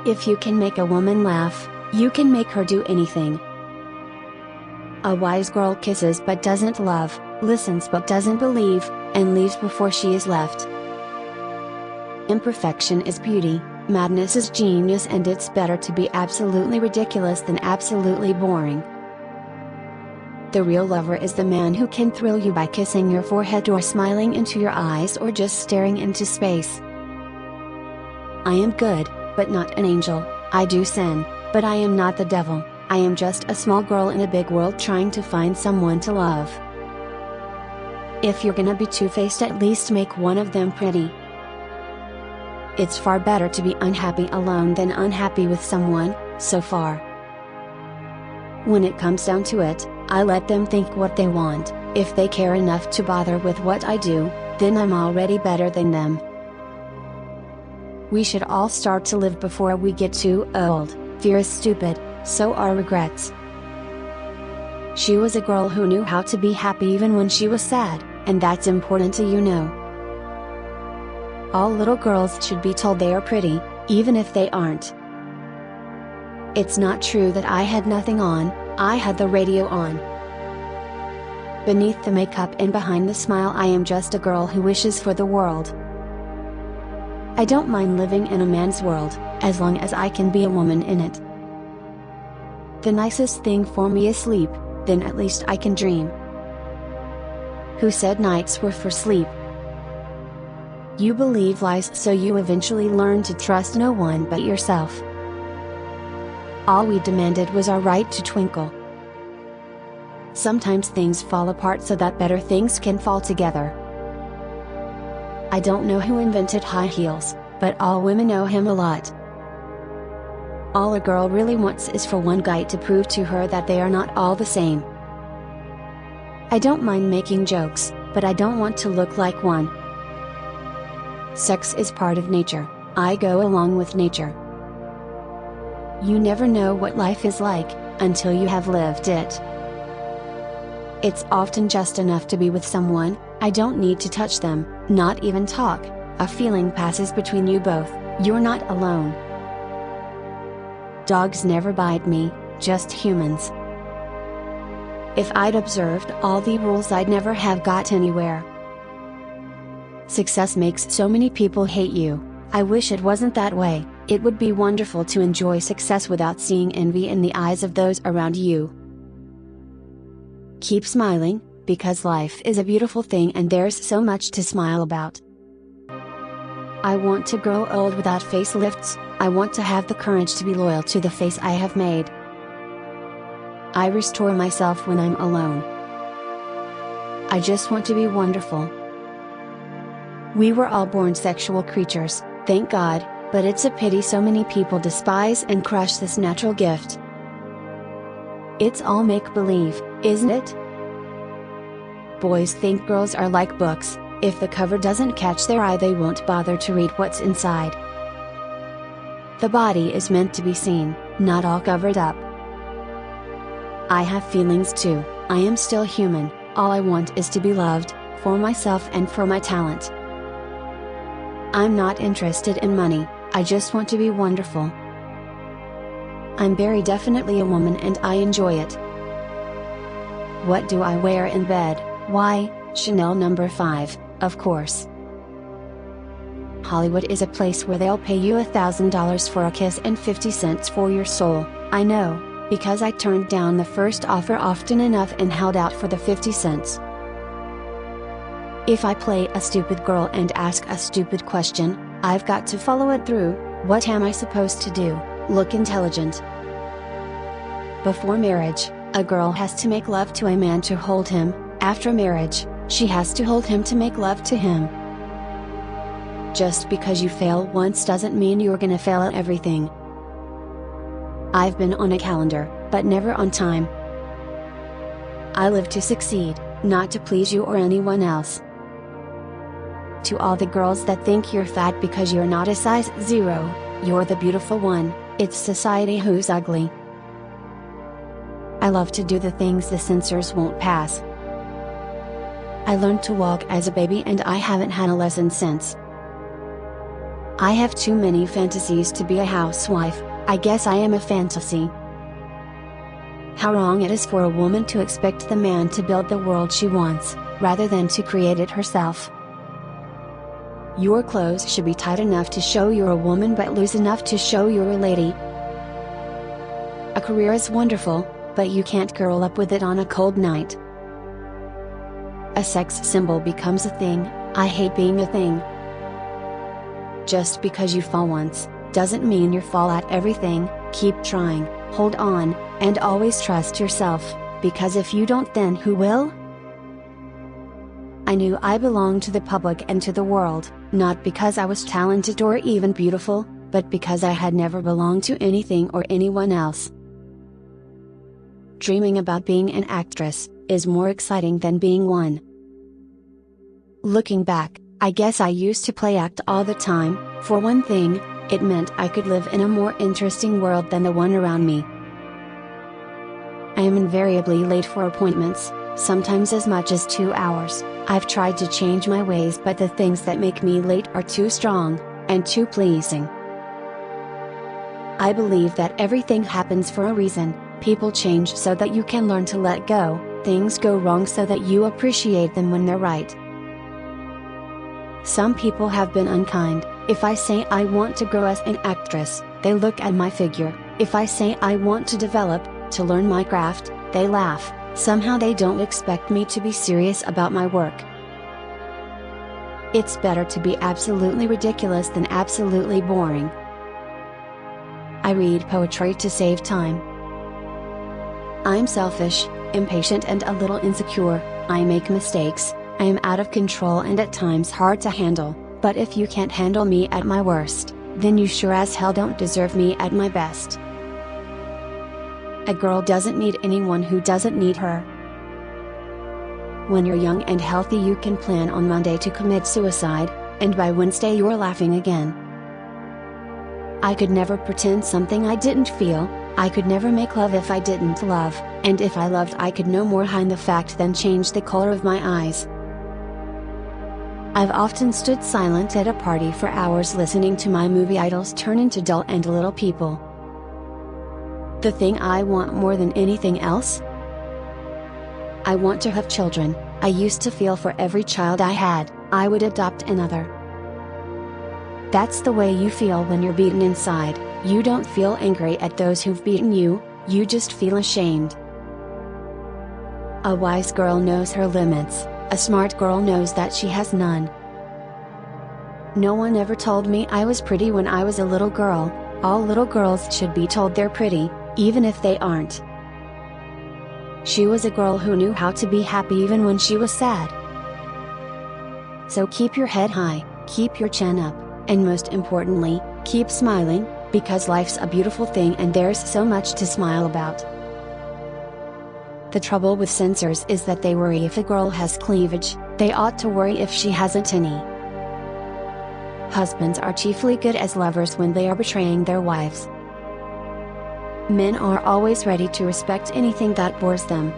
If you can make a woman laugh, you can make her do anything. A wise girl kisses but doesn't love, listens but doesn't believe, and leaves before she is left. Imperfection is beauty, madness is genius, and it's better to be absolutely ridiculous than absolutely boring. The real lover is the man who can thrill you by kissing your forehead or smiling into your eyes or just staring into space. I am good, but not an angel. I do sin, but I am not the devil. I am just a small girl in a big world trying to find someone to love. If you're gonna be two-faced, at least make one of them pretty. It's far better to be unhappy alone than unhappy with someone, so far. When it comes down to it, I let them think what they want. If they care enough to bother with what I do, then I'm already better than them. We should all start to live before we get too old. Fear is stupid, so are regrets. She was a girl who knew how to be happy even when she was sad, and that's important to know. All little girls should be told they are pretty, even if they aren't. It's not true that I had nothing on, I had the radio on. Beneath the makeup and behind the smile, I am just a girl who wishes for the world. I don't mind living in a man's world, as long as I can be a woman in it. The nicest thing for me is sleep, then at least I can dream. Who said nights were for sleep? You believe lies, so you eventually learn to trust no one but yourself. All we demanded was our right to twinkle. Sometimes things fall apart so that better things can fall together. I don't know who invented high heels, but all women owe him a lot. All a girl really wants is for one guy to prove to her that they are not all the same. I don't mind making jokes, but I don't want to look like one. Sex is part of nature, I go along with nature. You never know what life is like, until you have lived it. It's often just enough to be with someone. I don't need to touch them, not even talk. A feeling passes between you both, you're not alone. Dogs never bite me, just humans. If I'd observed all the rules, I'd never have got anywhere. Success makes so many people hate you. I wish it wasn't that way. It would be wonderful to enjoy success without seeing envy in the eyes of those around you. Keep smiling, because life is a beautiful thing and there's so much to smile about. I want to grow old without facelifts. I want to have the courage to be loyal to the face I have made. I restore myself when I'm alone. I just want to be wonderful. We were all born sexual creatures, thank God, but it's a pity so many people despise and crush this natural gift. It's all make-believe, isn't it? Boys think girls are like books. If the cover doesn't catch their eye, they won't bother to read what's inside. The body is meant to be seen, not all covered up. I have feelings too. I am still human. All I want is to be loved, for myself and for my talent. I'm not interested in money, I just want to be wonderful. I'm very definitely a woman and I enjoy it. What do I wear in bed? Why, Chanel No. 5, of course. Hollywood is a place where they'll pay you $1,000 for a kiss and 50 cents for your soul. I know, because I turned down the first offer often enough and held out for the 50 cents. If I play a stupid girl and ask a stupid question, I've got to follow it through. What am I supposed to do? Look intelligent. Before marriage, a girl has to make love to a man to hold him. After marriage, she has to hold him to make love to him. Just because you fail once doesn't mean you're gonna fail at everything. I've been on a calendar, but never on time. I live to succeed, not to please you or anyone else. To all the girls that think you're fat because you're not a size 0, you're the beautiful one, it's society who's ugly. I love to do the things the censors won't pass. I learned to walk as a baby and I haven't had a lesson since. I have too many fantasies to be a housewife. I guess I am a fantasy. How wrong it is for a woman to expect the man to build the world she wants, rather than to create it herself. Your clothes should be tight enough to show you're a woman but loose enough to show you're a lady. A career is wonderful, but you can't curl up with it on a cold night. A sex symbol becomes a thing. I hate being a thing. Just because you fall once, doesn't mean you fall at everything. Keep trying, hold on, and always trust yourself, because if you don't, then who will? I knew I belonged to the public and to the world, not because I was talented or even beautiful, but because I had never belonged to anything or anyone else. Dreaming about being an actress is more exciting than being one. Looking back, I guess I used to play act all the time. For one thing, it meant I could live in a more interesting world than the one around me. I am invariably late for appointments, sometimes as much as 2 hours. I've tried to change my ways, but the things that make me late are too strong, and too pleasing. I believe that everything happens for a reason. People change so that you can learn to let go, things go wrong so that you appreciate them when they're right. Some people have been unkind. If I say I want to grow as an actress, they look at my figure. If I say I want to develop, to learn my craft, they laugh. Somehow they don't expect me to be serious about my work. It's better to be absolutely ridiculous than absolutely boring. I read poetry to save time. I'm selfish, impatient and a little insecure. I make mistakes. I am out of control and at times hard to handle, but if you can't handle me at my worst, then you sure as hell don't deserve me at my best. A girl doesn't need anyone who doesn't need her. When you're young and healthy, you can plan on Monday to commit suicide, and by Wednesday you're laughing again. I could never pretend something I didn't feel. I could never make love if I didn't love, and if I loved I could no more hide the fact than change the color of my eyes. I've often stood silent at a party for hours listening to my movie idols turn into dull and little people. The thing I want more than anything else? I want to have children. I used to feel for every child I had, I would adopt another. That's the way you feel when you're beaten inside. You don't feel angry at those who've beaten you, you just feel ashamed. A wise girl knows her limits, a smart girl knows that she has none. No one ever told me I was pretty when I was a little girl. All little girls should be told they're pretty, even if they aren't. She was a girl who knew how to be happy even when she was sad. So keep your head high, keep your chin up, and most importantly, keep smiling, because life's a beautiful thing and there's so much to smile about. The trouble with censors is that they worry if a girl has cleavage, they ought to worry if she hasn't any. Husbands are chiefly good as lovers when they are betraying their wives. Men are always ready to respect anything that bores them.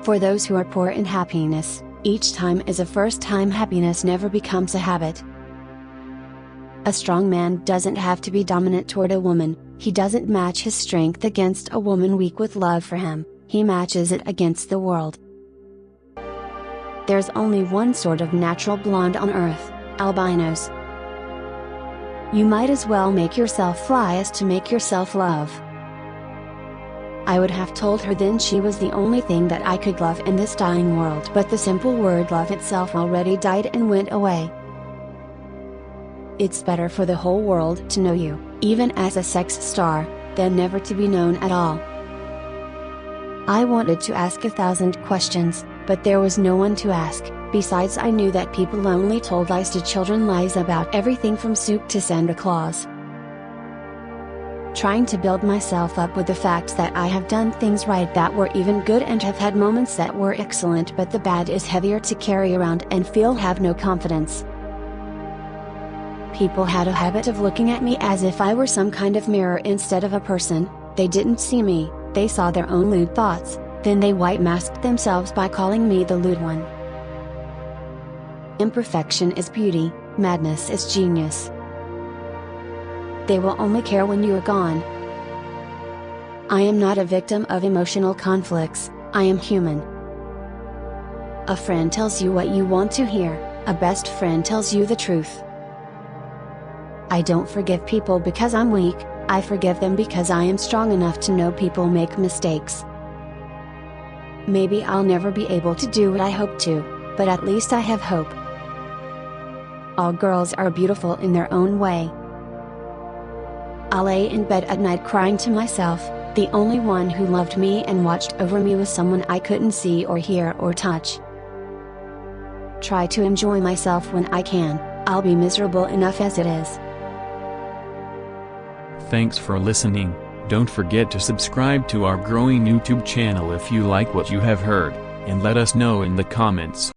For those who are poor in happiness, each time is a first time. Happiness never becomes a habit. A strong man doesn't have to be dominant toward a woman. He doesn't match his strength against a woman weak with love for him, he matches it against the world. There's only one sort of natural blonde on earth, albinos. You might as well make yourself fly as to make yourself love. I would have told her then she was the only thing that I could love in this dying world, but the simple word love itself already died and went away. It's better for the whole world to know you, even as a sex star, than never to be known at all. I wanted to ask 1,000 questions, but there was no one to ask. Besides, I knew that people only told lies to children, lies about everything from soup to Santa Claus. Trying to build myself up with the fact that I have done things right that were even good and have had moments that were excellent, but the bad is heavier to carry around and feel have no confidence. People had a habit of looking at me as if I were some kind of mirror instead of a person. They didn't see me, they saw their own lewd thoughts, then they white masked themselves by calling me the lewd one. Imperfection is beauty, Madness is genius. They will only care when you are gone. I am not a victim of emotional conflicts, I am human. A friend tells you what you want to hear, a best friend tells you the truth. I don't forgive people because I'm weak, I forgive them because I am strong enough to know people make mistakes. Maybe I'll never be able to do what I hope to, but at least I have hope. All girls are beautiful in their own way. I lay in bed at night crying to myself, the only one who loved me and watched over me was someone I couldn't see or hear or touch. Try to enjoy myself when I can, I'll be miserable enough as it is. Thanks for listening. Don't forget to subscribe to our growing YouTube channel if you like what you have heard, and let us know in the comments.